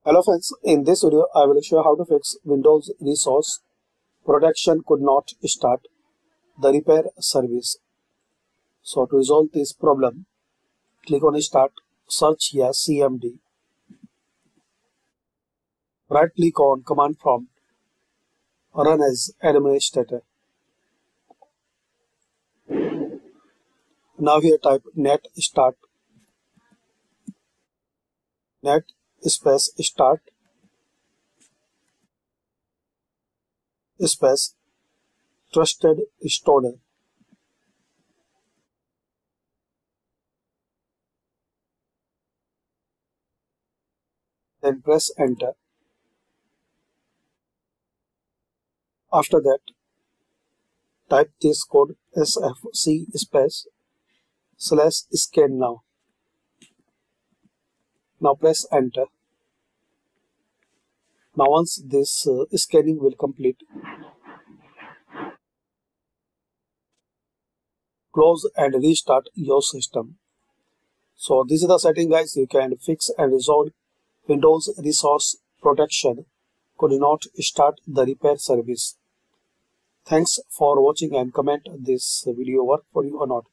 Hello friends, in this video I will show how to fix Windows resource protection could not start the repair service. So to resolve this problem, click on Start, search here CMD, right click on Command Prompt, Run as Administrator. Now here type net start, net space start space trusted installer. Then press enter. After that, type this code SFC space /scan now. Now press enter. Now once this scanning will complete, close and restart your system. So this is the setting guys. You can fix and resolve Windows resource protection could not start the repair service. Thanks for watching and comment this video work for you or not.